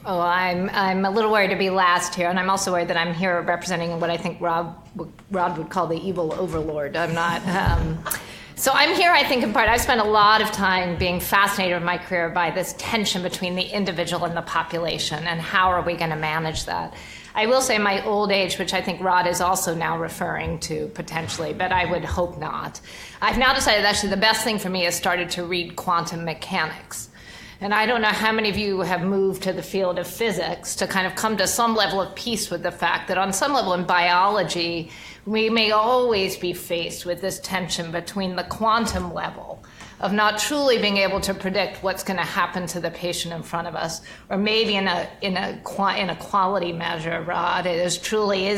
Oh, I'm a little worried to be last here, and I'm also worried that I'm here representing what I think Rod would call the evil overlord. I'm not. So I'm here, I think, in part. I've spent a lot of time being fascinated in my career by this tension between the individual and the population, and how are we going to manage that? I will say my old age, which I think Rod is also now referring to potentially, but I would hope not. I've now decided actually the best thing for me is started to read quantum mechanics. And I don't know how many of you have moved to the field of physics to kind of come to some level of peace with the fact that on some level in biology, we may always be faced with this tension between the quantum level of not truly being able to predict what's going to happen to the patient in front of us, or maybe in a quality measure, Rod, is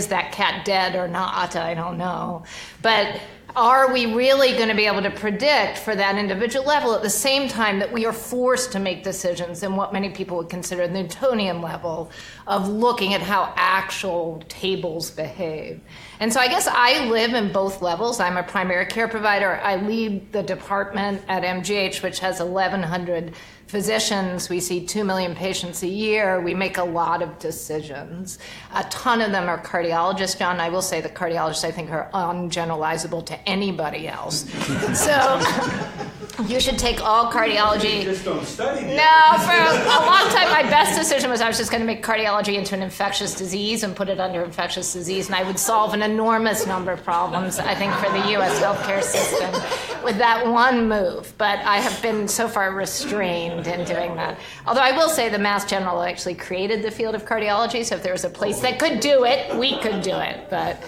that cat dead or not? I don't know. But are we really going to be able to predict for that individual level at the same time that we are forced to make decisions in what many people would consider the Newtonian level of looking at how actual tables behave? And so I guess I live in both levels. I'm a primary care provider. I lead the department at MGH, which has 1,100 physicians. We see 2 million patients a year. We make a lot of decisions. A ton of them are cardiologists, John. I will say the cardiologists, I think, are ungeneralizable to anybody else. So you should take all cardiology. You just don't study it. No, for a long time, my best decision was I was just going to make cardiology into an infectious disease and put it under infectious disease, and I would solve an enormous number of problems, I think, for the U.S. healthcare system with that one move. But I have been so far restrained in doing that. Although I will say the Mass General actually created the field of cardiology, so if there was a place that could do it, we could do it. But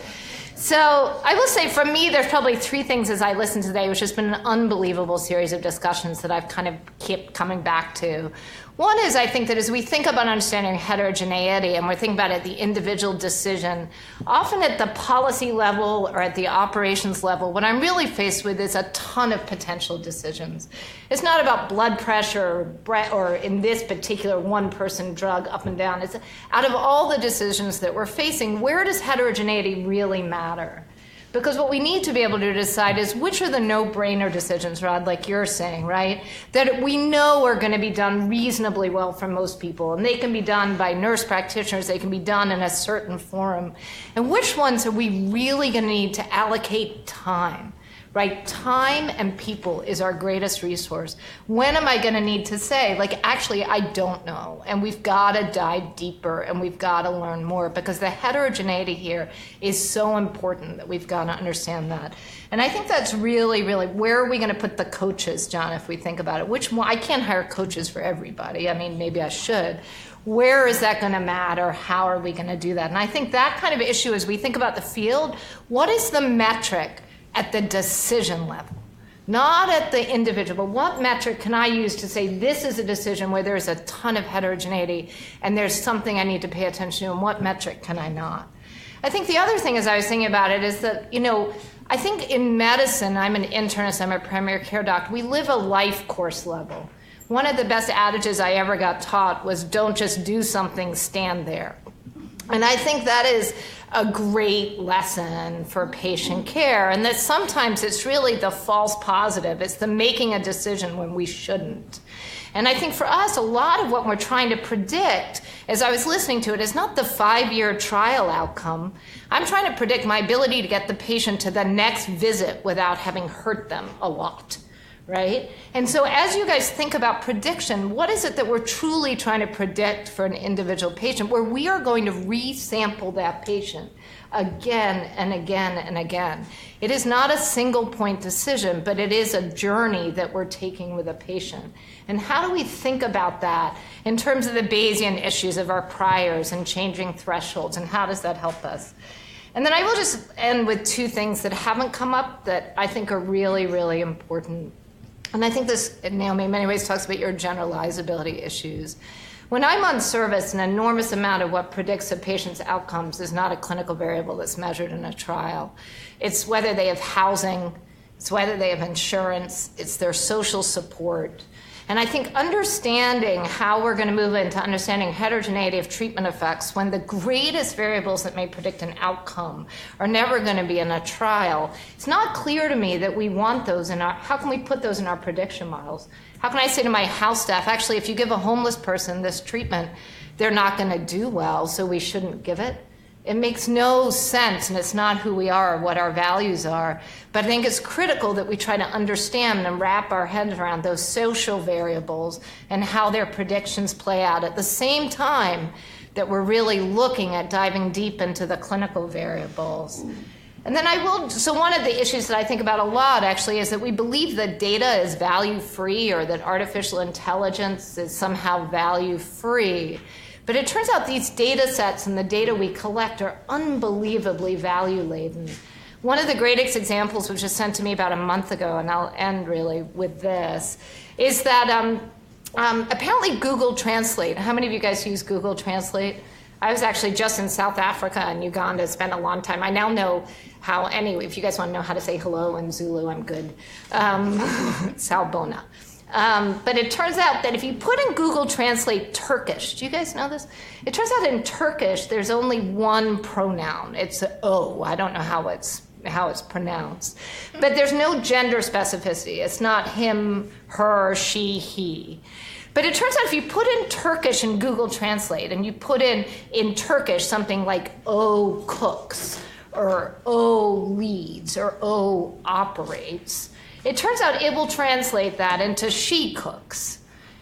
so I will say for me, there's probably 3 things as I listen today, which has been an unbelievable series of discussions that I've kind of kept coming back to. One is, I think that as we think about understanding heterogeneity and we're thinking about it, the individual decision, often at the policy level or at the operations level, what I'm really faced with is a ton of potential decisions. It's not about blood pressure or in this particular one-person drug up and down. It's out of all the decisions that we're facing, where does heterogeneity really matter? Because what we need to be able to decide is which are the no-brainer decisions, Rod, like you're saying, right? That we know are going to be done reasonably well for most people. And they can be done by nurse practitioners. They can be done in a certain forum. And which ones are we really going to need to allocate time? Right? Time and people is our greatest resource. When am I going to need to say, like, actually, I don't know. And we've got to dive deeper and we've got to learn more because the heterogeneity here is so important that we've got to understand that. And I think that's really, really, where are we going to put the coaches, John, if we think about it? Which one? I can't hire coaches for everybody. I mean, maybe I should. Where is that going to matter? How are we going to do that? And I think that kind of issue, as we think about the field, what is the metric at the decision level, not at the individual, but what metric can I use to say this is a decision where there's a ton of heterogeneity and there's something I need to pay attention to, and what metric can I not? I think the other thing as I was thinking about it is that, I think in medicine, I'm an internist, I'm a primary care doc, we live a life course level. One of the best adages I ever got taught was don't just do something, stand there. And I think that is a great lesson for patient care, and that sometimes it's really the false positive. It's the making a decision when we shouldn't. And I think for us, a lot of what we're trying to predict, as I was listening to it, is not the 5-year trial outcome. I'm trying to predict my ability to get the patient to the next visit without having hurt them a lot. Right? And so as you guys think about prediction, what is it that we're truly trying to predict for an individual patient where we are going to resample that patient again and again and again? It is not a single point decision, but it is a journey that we're taking with a patient. And how do we think about that in terms of the Bayesian issues of our priors and changing thresholds, and how does that help us? And then I will just end with 2 things that haven't come up that I think are really, really important. And I think this, Naomi, in many ways talks about your generalizability issues. When I'm on service, an enormous amount of what predicts a patient's outcomes is not a clinical variable that's measured in a trial. It's whether they have housing, it's whether they have insurance, it's their social support. And I think understanding how we're going to move into understanding heterogeneity of treatment effects when the greatest variables that may predict an outcome are never going to be in a trial, it's not clear to me that we want those in our, how can we put those in our prediction models? How can I say to my house staff, actually, if you give a homeless person this treatment, they're not going to do well, so we shouldn't give it. It makes no sense, and it's not who we are or what our values are. But I think it's critical that we try to understand and wrap our heads around those social variables and how their predictions play out at the same time that we're really looking at diving deep into the clinical variables. And then so one of the issues that I think about a lot actually is that we believe that data is value-free or that artificial intelligence is somehow value-free. But it turns out these data sets and the data we collect are unbelievably value-laden. One of the greatest examples, which was sent to me about a month ago, and I'll end really with this, is that apparently Google Translate, how many of you guys use Google Translate? I was actually just in South Africa and Uganda, spent a long time. I now know how, anyway, if you guys want to know how to say hello in Zulu, I'm good. Sawubona. But it turns out that if you put in Google Translate Turkish, do you guys know this? It turns out in Turkish, there's only one pronoun. It's O. I don't know how it's pronounced. But there's no gender specificity. It's not him, her, she, he. But it turns out if you put in Turkish in Google Translate and you put in Turkish something like O cooks or O leads or O operates, it turns out it will translate that into she cooks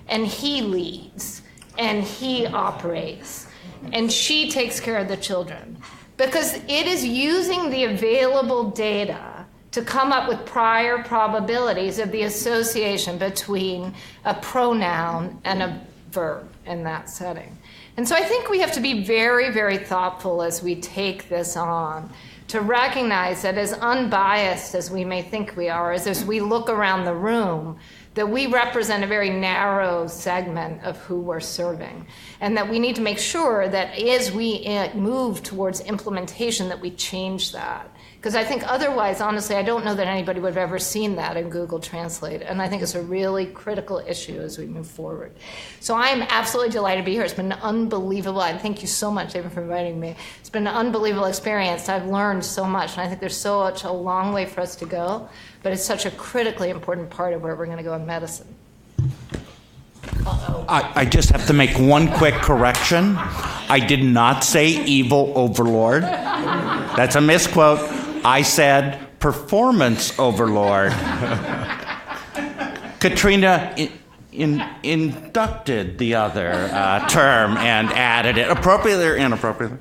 and he leads and he operates and she takes care of the children. Because it is using the available data to come up with prior probabilities of the association between a pronoun and a verb in that setting. And so I think we have to be very, very thoughtful as we take this on to recognize that as unbiased as we may think we are, as we look around the room, that we represent a very narrow segment of who we're serving, and that we need to make sure that as we move towards implementation that we change that. Because I think otherwise, honestly, I don't know that anybody would have ever seen that in Google Translate, and I think it's a really critical issue as we move forward. So I am absolutely delighted to be here. It's been unbelievable, and thank you so much, David, for inviting me. It's been an unbelievable experience. I've learned so much, and I think there's such a long way for us to go, but it's such a critically important part of where we're going to go in medicine. I just have to make one quick correction. I did not say evil overlord. That's a misquote. I said performance overlord. Katrina inducted the other term and added it, appropriately or inappropriately.